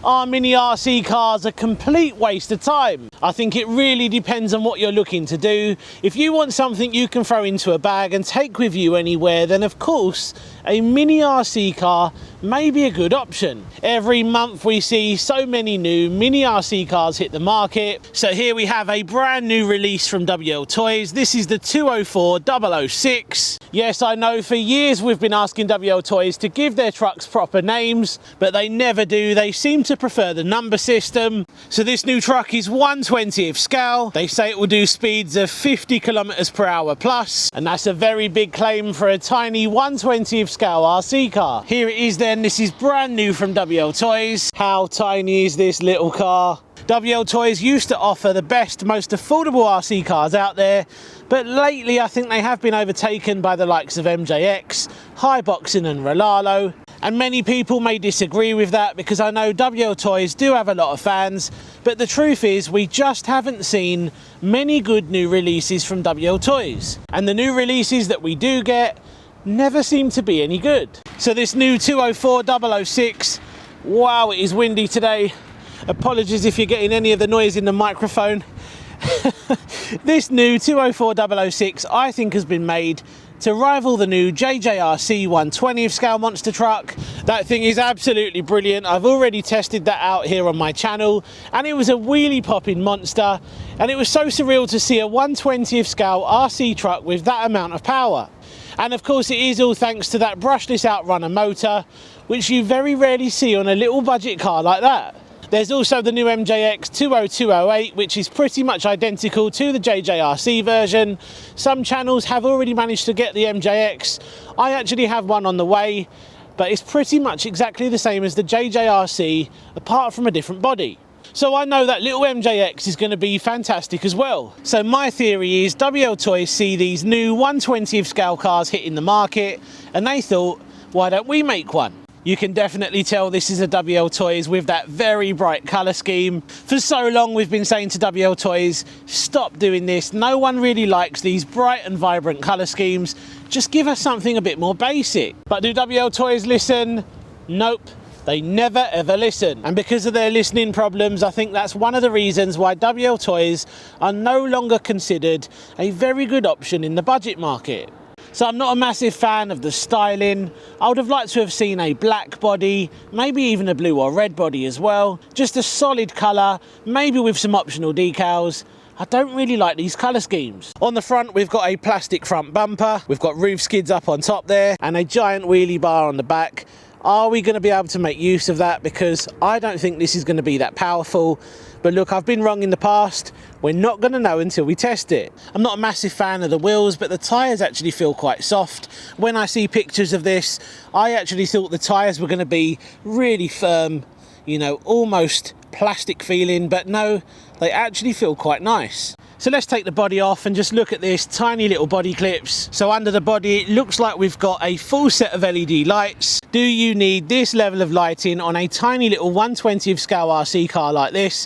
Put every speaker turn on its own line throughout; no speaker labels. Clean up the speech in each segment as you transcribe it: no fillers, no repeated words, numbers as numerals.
Are mini RC cars a complete waste of time? I think it really depends on what you're looking to do. If you want something you can throw into a bag and take with you anywhere, then of course a mini RC car may be a good option. Every month we see so many new mini RC cars hit the market. So here we have a brand new release from Wltoys. This is the 204 006. Yes, I know for years we've been asking Wltoys to give their trucks proper names, but they never do. They seem to prefer the number system. So this new truck is 1/20th scale. They say it will do speeds of 50 kilometers per hour plus, and that's a very big claim for a tiny 1/20th scale RC car. Here it is then. This is brand new from Wltoys. How tiny is this little car? Wltoys used to offer the best, most affordable RC cars out there, but lately I think they have been overtaken by the likes of MJX, Highboxing and Rolalo. And many people may disagree with that, because I know Wltoys do have a lot of fans, but the truth is we just haven't seen many good new releases from Wltoys. And the new releases that we do get never seem to be any good. So this new 204 006, wow, it is windy today. Apologies if you're getting any of the noise in the microphone. This new 204 006 I think has been made to rival the new JJRC 1/20th scale monster truck. That thing is absolutely brilliant. I've already tested that out here on my channel, and it was a wheelie popping monster, and it was so surreal to see a 1/20th scale RC truck with that amount of power. And of course it is all thanks to that brushless outrunner motor, which you very rarely see on a little budget car like that. There's also the new MJX 20208, which is pretty much identical to the JJRC version. Some channels have already managed to get the MJX. I actually have one on the way, but it's pretty much exactly the same as the JJRC, apart from a different body. So I know that little MJX is going to be fantastic as well. So my theory is Wltoys see these new 1/20th scale cars hitting the market, and they thought, why don't we make one? You can definitely tell this is a Wltoys with that very bright colour scheme. For so long we've been saying to Wltoys, stop doing this. No one really likes these bright and vibrant colour schemes. Just give us something a bit more basic. But do Wltoys listen? Nope. They never ever listen. And because of their listening problems, I think that's one of the reasons why Wltoys are no longer considered a very good option in the budget market. So I'm not a massive fan of the styling. I would have liked to have seen a black body, maybe even a blue or red body as well. Just a solid colour, maybe with some optional decals. I don't really like these colour schemes. On the front we've got a plastic front bumper, we've got roof skids up on top there, and a giant wheelie bar on the back. Are we going to be able to make use of that? Because I don't think this is going to be that powerful. But look, I've been wrong in the past. We're not going to know until we test it. I'm not a massive fan of the wheels, but the tyres actually feel quite soft. When I see pictures of this, I actually thought the tyres were going to be really firm, you know, almost plastic feeling, but no, they actually feel quite nice. So let's take the body off and just look at this tiny little body clips. So under the body, it looks like we've got a full set of LED lights. Do you need this level of lighting on a tiny little 1/20th scale RC car like this?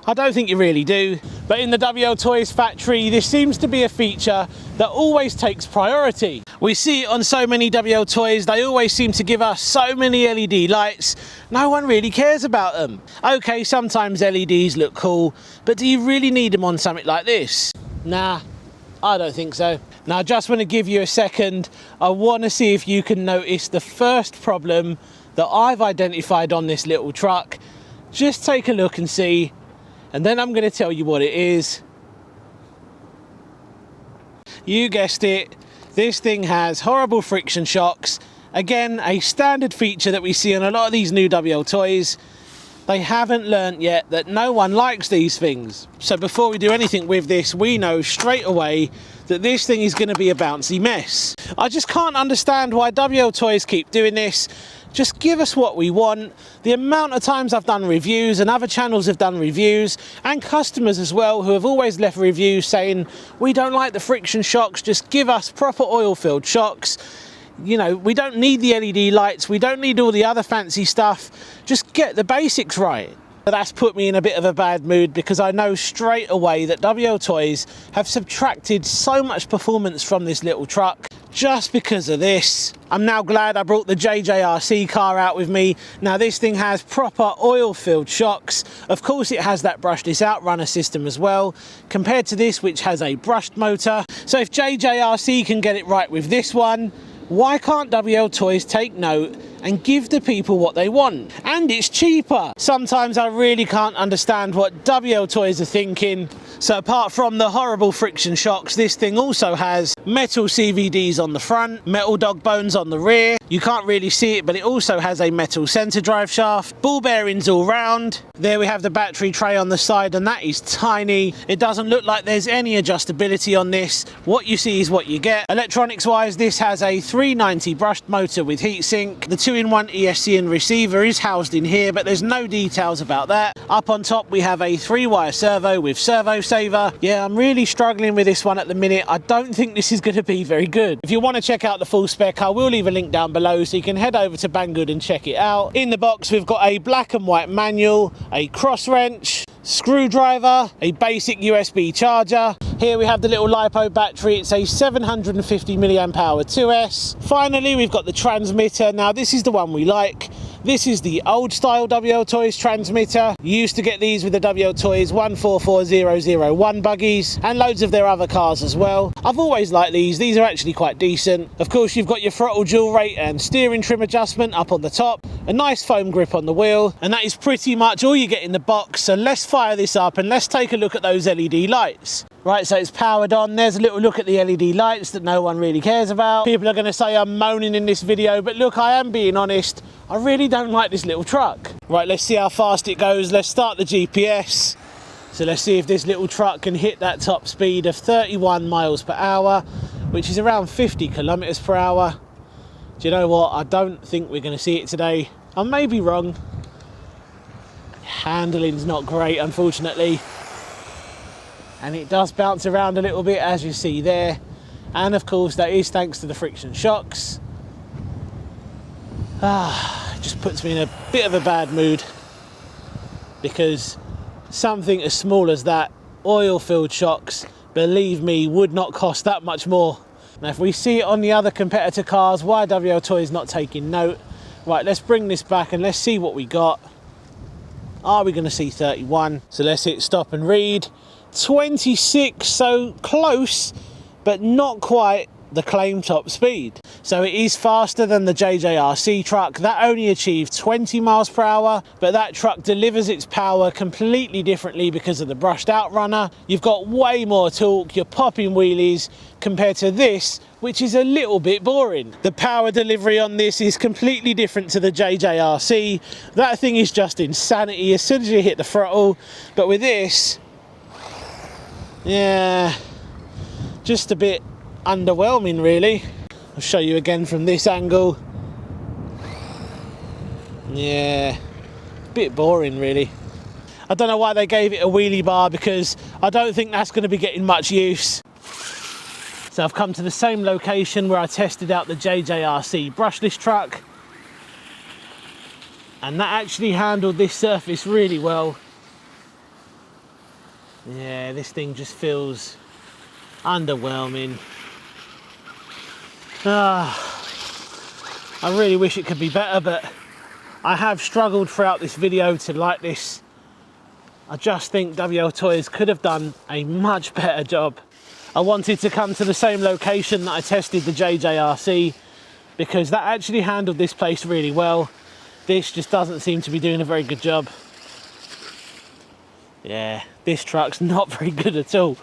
I don't think you really do. But in the Wltoys factory, this seems to be a feature that always takes priority. We see it on so many Wltoys, they always seem to give us so many LED lights. No one really cares about them. Okay, sometimes LEDs look cool, but do you really need them on something like this? Nah, I don't think so. Now I just want to give you a second. I want to see if you can notice the first problem that I've identified on this little truck. Just take a look and see. And then I'm going to tell you what it is. You guessed it, this thing has horrible friction shocks. Again, a standard feature that we see on a lot of these new Wltoys. They haven't learnt yet that no one likes these things. So before we do anything with this, we know straight away that this thing is going to be a bouncy mess. I just can't understand why Wltoys keep doing this. Just give us what we want. The amount of times I've done reviews, and other channels have done reviews, and customers as well, who have always left reviews saying, we don't like the friction shocks, just give us proper oil-filled shocks. You know, we don't need the LED lights, we don't need all the other fancy stuff, just get the basics right. But that's put me in a bit of a bad mood, because I know straight away that Wltoys have subtracted so much performance from this little truck just because of this. I'm now glad I brought the JJRC car out with me. Now this thing has proper oil-filled shocks. Of course it has that brushless outrunner system as well, compared to this which has a brushed motor. So if JJRC can get it right with this one, why can't Wltoys take note and give the people what they want? And it's cheaper. Sometimes I really can't understand what Wltoys are thinking. So apart from the horrible friction shocks, this thing also has metal CVDs on the front, metal dog bones on the rear. You can't really see it, but it also has a metal centre drive shaft, ball bearings all round. There we have the battery tray on the side, and that is tiny. It doesn't look like there's any adjustability on this. What you see is what you get. Electronics wise, this has a 390 brushed motor with heatsink. The 2-in-1 ESC and receiver is housed in here, but there's no details about that. Up on top we have a 3-wire servo with servo saver. Yeah, I'm really struggling with this one at the minute. I don't think this is going to be very good. If you want to check out the full spec, I will leave a link down below so you can head over to Banggood and check it out. In the box we've got a black and white manual, a cross wrench, screwdriver, a basic USB charger. Here we have the little LiPo battery. It's a 750 milliamp hour 2S. Finally, we've got the transmitter. Now this is the one we like. This is the old style Wltoys transmitter. You used to get these with the Wltoys 144001 buggies and loads of their other cars as well. I've always liked these. These are actually quite decent. Of course, you've got your throttle dual rate and steering trim adjustment up on the top, a nice foam grip on the wheel, and that is pretty much all you get in the box. So let's fire this up and let's take a look at those LED lights. Right, so it's powered on. There's a little look at the LED lights that no one really cares about. People are going to say I'm moaning in this video, but look, I am being honest. I really don't like this little truck. Right, let's see how fast it goes. Let's start the GPS. So let's see if this little truck can hit that top speed of 31 miles per hour, which is around 50 kilometers per hour. Do you know what? I don't think we're going to see it today. I may be wrong. Handling's not great, unfortunately. And it does bounce around a little bit, as you see there. And of course, that is thanks to the friction shocks. It just puts me in a bit of a bad mood, because something as small as that, oil-filled shocks, believe me, would not cost that much more. Now, if we see it on the other competitor cars, why Wltoys not taking note? Right, let's bring this back and let's see what we got. Are we going to see 31? So let's hit stop and read. 26, so close, but not quite the claim top speed. So it is faster than the JJRC truck. That only achieved 20 miles per hour, but that truck delivers its power completely differently because of the brushed outrunner. You've got way more torque, you're popping wheelies, compared to this, which is a little bit boring. The power delivery on this is completely different to the JJRC. That thing is just insanity as soon as you hit the throttle. But with this, yeah, just a bit underwhelming really. I'll show you again from this angle. Yeah, bit boring really. I don't know why they gave it a wheelie bar, because I don't think that's going to be getting much use. So I've come to the same location where I tested out the JJRC brushless truck, and that actually handled this surface really well. Yeah, this thing just feels underwhelming. I really wish it could be better, but I have struggled throughout this video to like this. I just think Wltoys could have done a much better job. I wanted to come to the same location that I tested the JJRC, because that actually handled this place really well. This just doesn't seem to be doing a very good job. Yeah, this truck's not very good at all.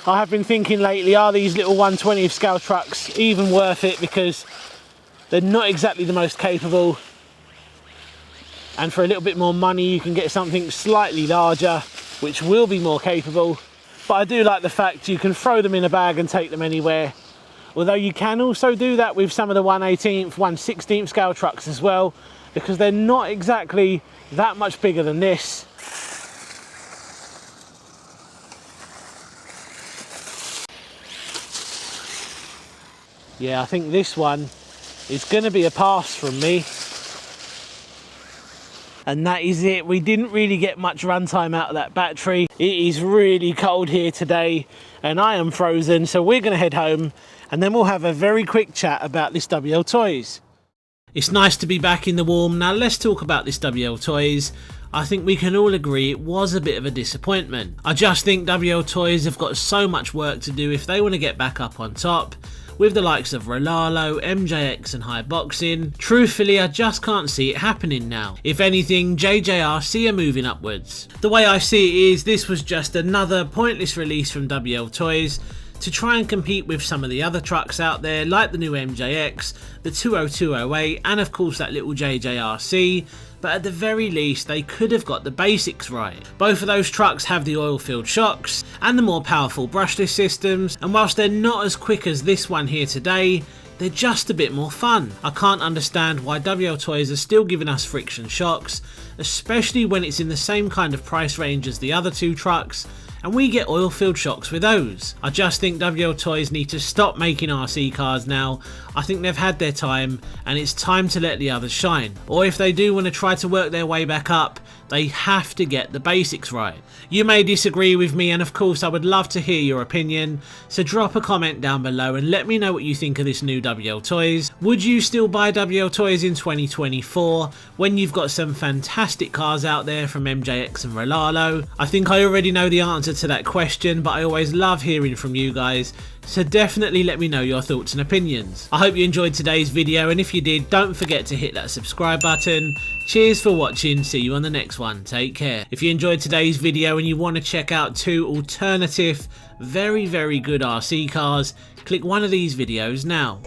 I have been thinking lately, are these little 1/20th scale trucks even worth it, because they're not exactly the most capable, and for a little bit more money you can get something slightly larger which will be more capable. But I do like the fact you can throw them in a bag and take them anywhere, although you can also do that with some of the 1/18th, 1/16th scale trucks as well, because they're not exactly that much bigger than this. Yeah, I think this one is going to be a pass from me. And that is it. We didn't really get much runtime out of that battery. It is really cold here today and I am frozen, so we're going to head home and then we'll have a very quick chat about this Wltoys. It's nice to be back in the warm. Now let's talk about this Wltoys. I think we can all agree it was a bit of a disappointment. I just think Wltoys have got so much work to do if they want to get back up on top. With the likes of Rolalo, MJX and High Boxing, truthfully I just can't see it happening now. If anything, JJRC are moving upwards. The way I see it is this was just another pointless release from Wltoys to try and compete with some of the other trucks out there like the new MJX, the 20208 and of course that little JJRC, but at the very least they could have got the basics right. Both of those trucks have the oil-filled shocks and the more powerful brushless systems, and whilst they're not as quick as this one here today, they're just a bit more fun. I can't understand why Wltoys are still giving us friction shocks, especially when it's in the same kind of price range as the other two trucks, and we get oil-filled shocks with those. I just think Wltoys need to stop making RC cars now. I think they've had their time and it's time to let the others shine. Or if they do want to try to work their way back up, they have to get the basics right. You may disagree with me and of course I would love to hear your opinion, so drop a comment down below and let me know what you think of this new Wltoys. Would you still buy Wltoys in 2024 when you've got some fantastic cars out there from MJX and Rolalo? I think I already know the answer to that question, but I always love hearing from you guys, so definitely let me know your thoughts and opinions. I hope you enjoyed today's video, and if you did, don't forget to hit that subscribe button. Cheers for watching, see you on the next one, take care. If you enjoyed today's video and you want to check out two alternative, very good RC cars, click one of these videos now.